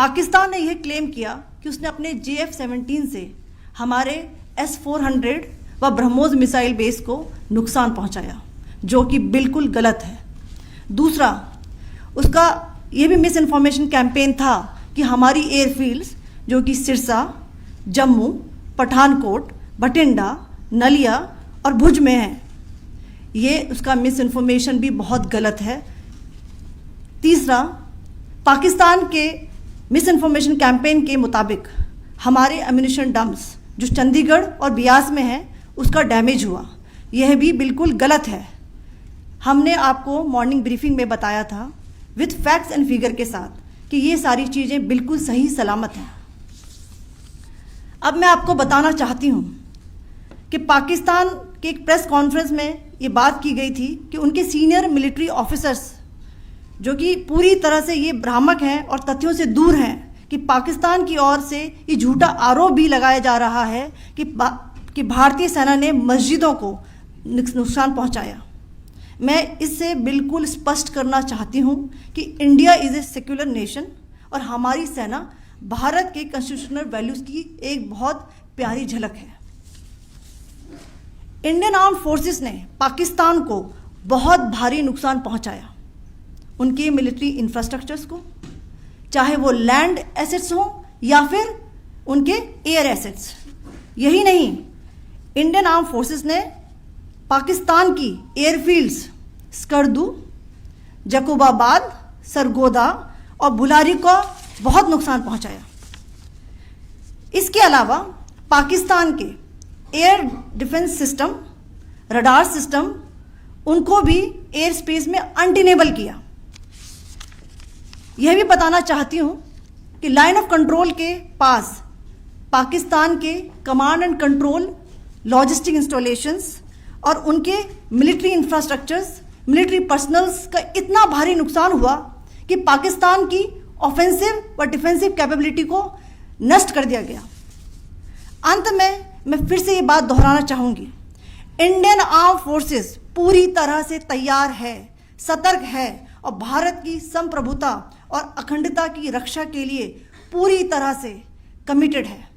पाकिस्तान ने यह क्लेम किया कि उसने अपने JF-17 से हमारे S-400 व ब्रह्मोस मिसाइल बेस को नुकसान पहुंचाया, जो कि बिल्कुल गलत है। दूसरा, उसका यह भी मिस इन्फॉर्मेशन कैंपेन था कि हमारी एयरफील्ड्स जो कि सिरसा, जम्मू, पठानकोट, बठिंडा, नलिया और भुज में हैं, ये उसका मिस इन्फॉर्मेशन भी बहुत गलत है। तीसरा, पाकिस्तान के मिस इन्फॉर्मेशन कैंपेन के मुताबिक हमारे एम्यूनिशन डम्प्स जो चंडीगढ़ और बियास में हैं उसका डैमेज हुआ, यह भी बिल्कुल गलत है। हमने आपको मॉर्निंग ब्रीफिंग में बताया था विद फैक्ट्स एंड फिगर के साथ कि ये सारी चीज़ें बिल्कुल सही सलामत हैं। अब मैं आपको बताना चाहती हूँ कि पाकिस्तान के एक प्रेस कॉन्फ्रेंस में ये बात की गई थी कि उनके सीनियर मिलिट्री ऑफिसर्स जो कि पूरी तरह से ये भ्रामक हैं और तथ्यों से दूर हैं कि पाकिस्तान की ओर से ये झूठा आरोप भी लगाया जा रहा है कि भारतीय सेना ने मस्जिदों को नुकसान पहुंचाया। मैं इससे बिल्कुल स्पष्ट करना चाहती हूं कि India is a secular nation और हमारी सेना भारत के कॉन्स्टिट्यूशनल वैल्यूज़ की एक बहुत प्यारी झलक है। इंडियन आर्म्ड फोर्सेस ने पाकिस्तान को बहुत भारी नुकसान पहुंचाया, उनके मिलिट्री इंफ्रास्ट्रक्चर्स को, चाहे वो लैंड एसेट्स हों या फिर उनके एयर एसेट्स। यही नहीं, इंडियन आर्म फोर्सेस ने पाकिस्तान की एयरफील्ड्स स्कर्दू, जकोबाबाद, सरगोदा और बुलारी को बहुत नुकसान पहुंचाया। इसके अलावा पाकिस्तान के air defence system, radar system, उनको भी एयर स्पेस में अनटेनेबल किया। यह भी बताना चाहती हूं कि लाइन ऑफ कंट्रोल के पास पाकिस्तान के command and control logistic installations और उनके मिलिट्री इंफ्रास्ट्रक्चर्स, मिलिट्री पर्सनल्स का इतना भारी नुकसान हुआ कि पाकिस्तान की ऑफेंसिव व डिफेंसिव कैपेबिलिटी को नष्ट कर दिया गया। अंत में मैं फिर से ये बात दोहराना चाहूँगी, इंडियन आर्म फोर्सेस पूरी तरह से तैयार है, सतर्क है और भारत की संप्रभुता और अखंडता की रक्षा के लिए पूरी तरह से कमिटेड है।